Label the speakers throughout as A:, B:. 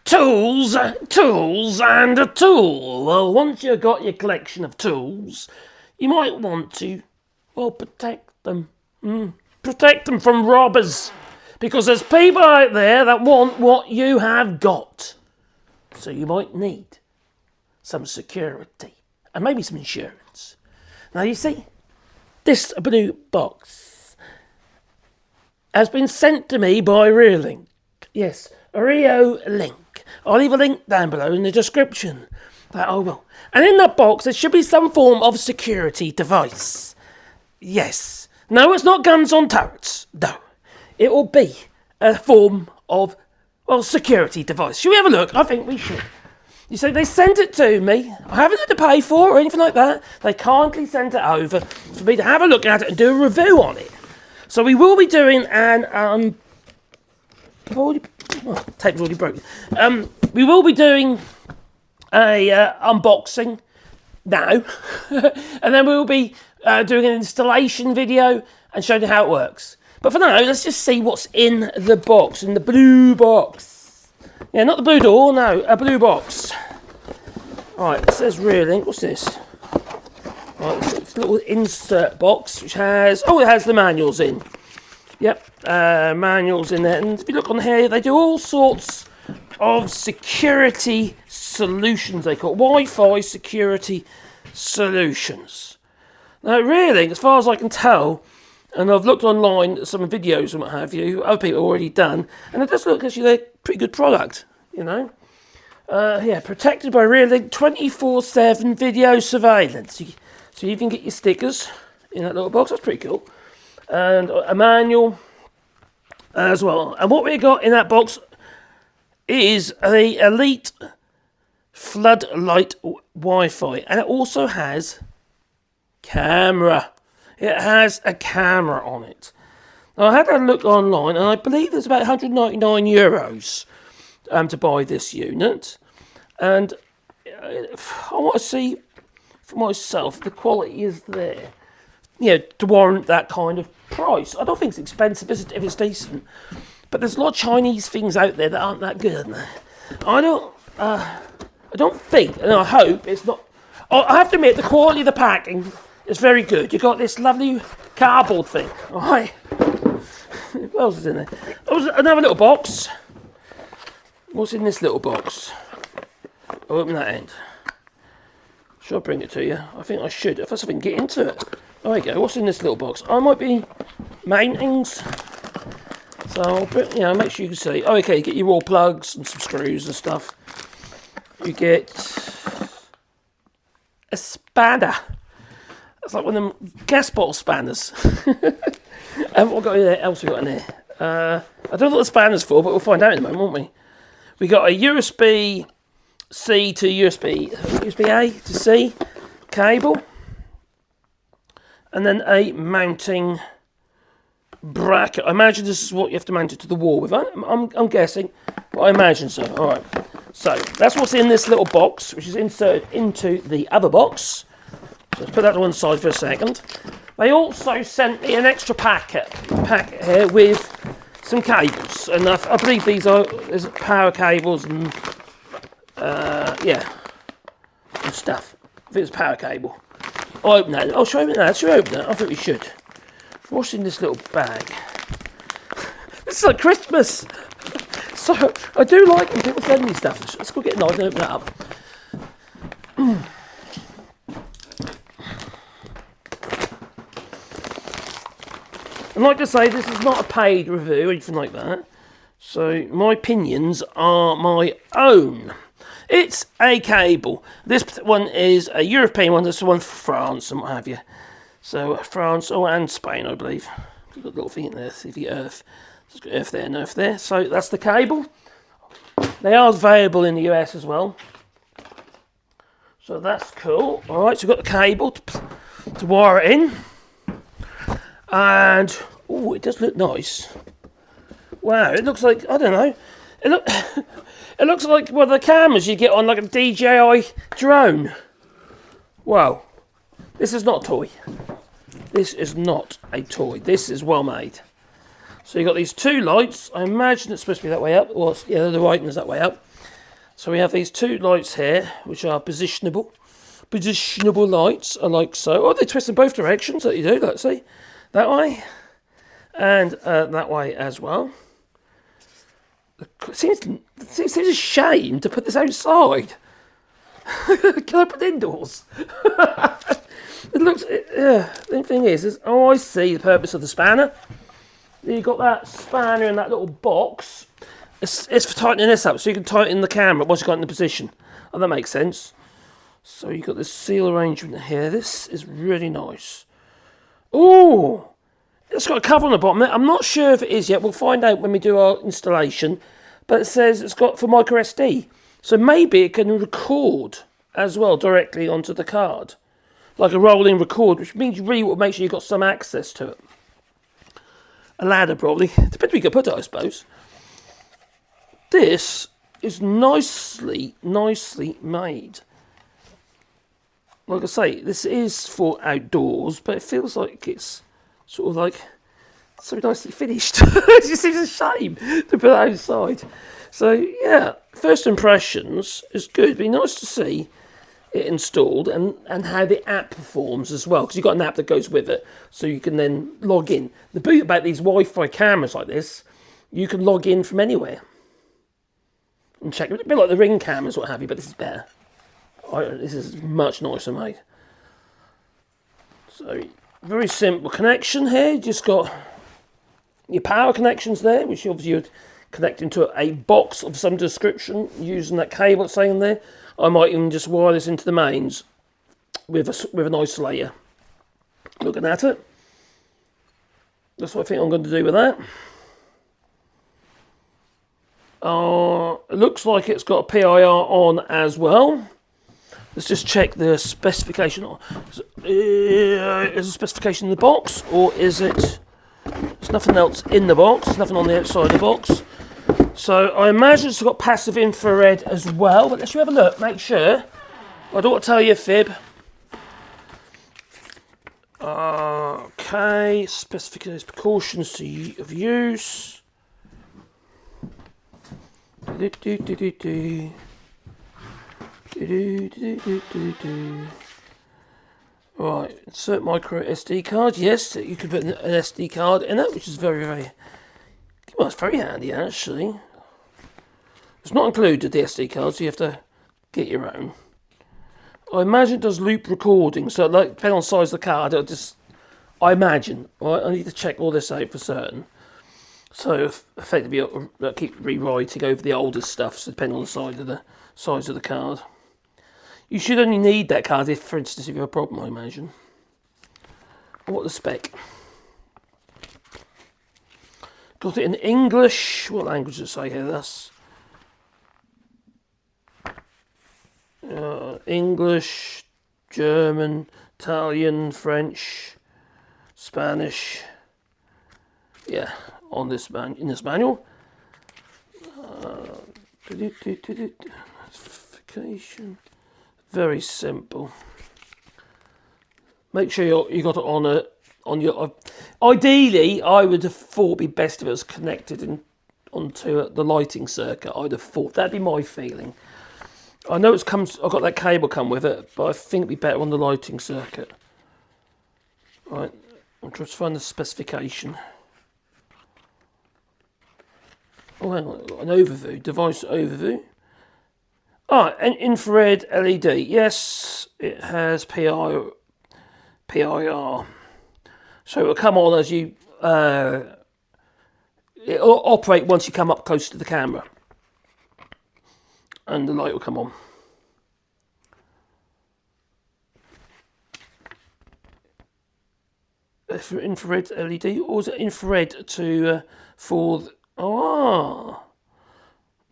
A: Tools and a tool. Well, once you've got your collection of tools, you might want to, well, protect them. Protect them from robbers. Because there's people out there that want what you have got. So you might need some security and maybe some insurance. Now you see, this blue box has been sent to me by Reolink. Yes, Reolink. I'll leave a link down below in the description. That I will. And in that box there should be some form of security device. Yes. No, it's not guns on turrets. No. It will be a form of, well, security device. Should we have a look? I think we should. You see, they sent it to me. I haven't had to pay for it or anything like that. They kindly sent it over for me to have a look at it and do a review on it. So we will be doing an tape's already broken. We will be doing a unboxing now, and then we will be doing an installation video and showing you how it works. But for now, let's just see what's in the box, in the blue box. Yeah, not the blue door, no, a blue box. Right, it says Reolink. What's this? Right, it's a little insert box which has, it has the manuals in. Yep, manuals in there. And if you look on here, they do all sorts of security solutions, they call it. Wi-Fi security solutions. Now, really, as far as I can tell, and I've looked online at some videos and what have you, other people have already done, and it does look actually they're a pretty good product, you know. Yeah, protected by Reolink 24/7 video surveillance. So you can get your stickers in that little box. That's pretty cool. And a manual as well. And what we got in that box is the Elite Floodlight Wi-Fi, and it also has camera. It has a camera on it. Now, I had a look online, and I believe there's about €199 to buy this unit. And I want to see for myself the quality is there, to warrant that kind of price. I don't think it's expensive, is it, if it's decent? But there's a lot of Chinese things out there that aren't that good. I don't think, and I hope it's not. I have to admit, the quality of the packing is very good. You've got this lovely cardboard thing. All right. What else is in there? Oh, another little box. What's in this little box? I'll open that end. Should I bring it to you? I think I should. If I can get into it. There we go. What's in this little box? I might be mountings. So I'll put, make sure you can see. Oh, okay, you get your raw plugs and some screws and stuff. You get a spanner. That's like one of them gas bottle spanners. And what else we got in there? I don't know what the spanner's for, but we'll find out in a moment, won't we? We got a USB-C to USB-A to C cable. And then a mounting bracket. I imagine this is what you have to mount it to the wall with. I'm guessing, but I imagine so. All right. So that's what's in this little box, which is inserted into the other box. So let's put that to one side for a second. They also sent me an extra packet here with some cables, and I believe there's power cables and and stuff. I think it's power cable. I'll open that. I'll show you that. Should we open that? I think we should. What's in this little bag? This is like Christmas. So I do like when people send me stuff. Let's go get a knife and open that up. And like I say, this is not a paid review or anything like that. So my opinions are my own. It's a cable. This one is a European one. This is one for France and what have you. So France, and Spain, I believe. Got a little thing in there. See if you get earth. There's got earth there and earth there. So that's the cable. They are available in the US as well. So that's cool. All right, so we've got the cable to wire it in. And, it does look nice. Wow, it looks like, I don't know. It looks like one of the cameras you get on like a DJI drone. Wow. This is not a toy. This is not a toy. This is well made. So you've got these two lights. I imagine it's supposed to be that way up. Well, the writing is that way up. So we have these two lights here, which are positionable lights, I like so. Oh, they twist in both directions, that you do, let's see. That way, and that way as well. It seems a shame to put this outside. Can I put it indoors? It looks, the thing is, oh, I see the purpose of the spanner. You've got that spanner in that little box. It's for tightening this up, so you can tighten the camera once you've got it in the position. Oh, that makes sense. So you've got this seal arrangement here. This is really nice. Oh, it's got a cover on the bottom. I'm not sure if it is yet. We'll find out when we do our installation. But it says it's got for micro SD. So maybe it can record as well directly onto the card. Like a rolling record, which means you really want to make sure you've got some access to it. A ladder probably. Depends where you can put it, I suppose. This is nicely made. Like I say, this is for outdoors, but it feels like it's sort of like so nicely finished. It just seems a shame to put it outside. So yeah, first impressions is good. It'd be nice to see it installed and how the app performs as well, because you've got an app that goes with it, so you can then log in. The beauty about these Wi-Fi cameras like this, you can log in from anywhere and check. A bit like the Ring cameras, what have you, but this is better. This is much nicer made. So very simple connection here. You just got your power connections there, which obviously you'd connect into a box of some description using that cable that's saying there. I might even just wire this into the mains with an isolator. Looking at it, that's what I think I'm going to do with that. It looks like it's got a PIR on as well. Let's just check the specification. Is the specification in the box, or is it? There's nothing else in the box. There's nothing on the outside of the box. So I imagine it's got passive infrared as well. But let's have a look. Make sure. I don't want to tell you a fib. Okay. Specifications, precautions of use. Right, insert micro SD card. Yes, you could put an SD card in it, which is very, well, it's very handy actually. It's not included, the SD card, so you have to get your own. I imagine it does loop recording, so like depending on the size of the card, it'll just, I imagine, right, I need to check all this out for certain. So effectively, I'll keep rewriting over the older stuff, so depending on the size of the card. You should only need that card if, for instance, if you have a problem, I imagine. What the spec? Got it in English. What language does it say here? That's English, German, Italian, French, Spanish. Yeah, on this in this manual. Specification. Very simple. Make sure you got it on your. Ideally, I would have thought it'd be best if it was connected onto the lighting circuit. I'd have thought that'd be my feeling. I know I've got that cable come with it, but I think it'd be better on the lighting circuit. Right, I'm trying to find the specification. Oh, hang on, an overview, device overview. An infrared LED. Yes, it has PIR. So it'll come on as you. It'll operate once you come up close to the camera, and the light will come on. For infrared LED, or is it infrared for?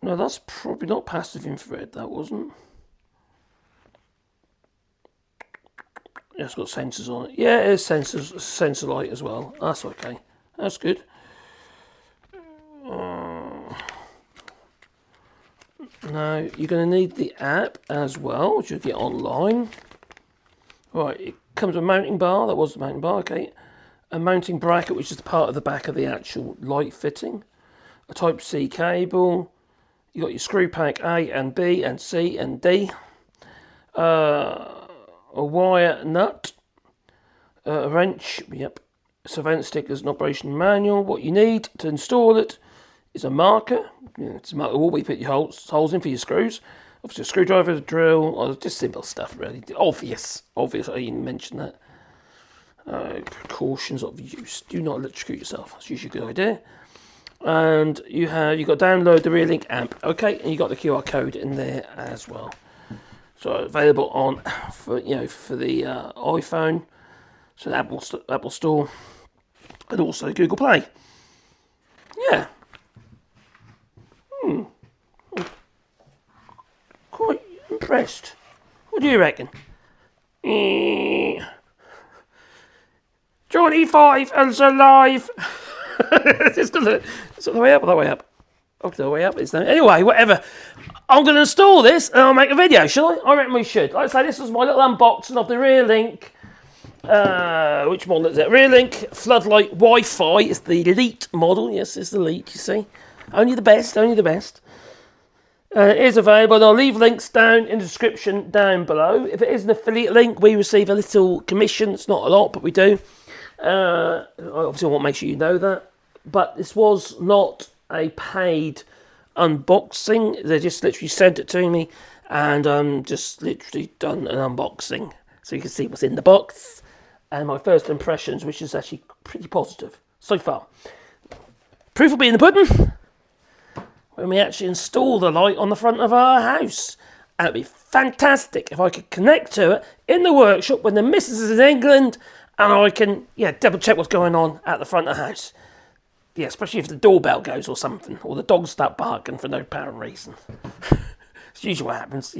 A: No, that's probably not passive infrared, that wasn't. Yeah, it's got sensors on it. Yeah, it is sensor light as well. That's okay. That's good. Now, you're going to need the app as well, which you'll get online. Right, it comes with a mounting bar. That was the mounting bar, okay. A mounting bracket, which is part of the back of the actual light fitting. A Type-C cable. You got your screw pack A and B and C and D. A wire nut. A wrench. Yep. Surveillance stickers and operation manual. What you need to install it is a marker. It's a marker where you put your holes in for your screws. Obviously a screwdriver, a drill, or just simple stuff really. Obvious. I didn't mention that. Precautions of use. Do not electrocute yourself. That's usually a good idea. And you got to download the Rear-Link amp. Okay, and you got the QR code in there as well. So available for the iPhone, so the Apple Store, and also Google Play. Yeah. Quite impressed. What do you reckon? Johnny 5 is alive. It's the way up or the way up? Okay, the way up is there. Anyway, whatever. I'm going to install this and I'll make a video, shall I? I reckon we should. Like I say, this was my little unboxing of the Rear-Link. Which model is it? Rear-Link Floodlight Wi-Fi. It's the Elite model. Yes, it's the Elite, you see. Only the best, only the best. It is available, and I'll leave links down in the description down below. If it is an affiliate link, we receive a little commission. It's not a lot, but we do. Obviously, I want to make sure you know that. But this was not a paid unboxing. They just literally sent it to me, and just literally done an unboxing. So you can see what's in the box. And my first impressions, which is actually pretty positive so far. Proof will be in the pudding when we actually install the light on the front of our house. And it'd be fantastic if I could connect to it in the workshop when the missus is in England, and I can double check what's going on at the front of the house. Yeah, especially if the doorbell goes or something, or the dogs start barking for no apparent reason. It's usually what happens.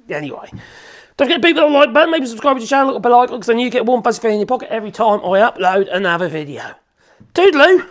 A: Anyway, don't forget to beat the like button, maybe subscribe to the channel, little bell icon, because then you get one fuzzy thing in your pocket every time I upload another video. Toodaloo!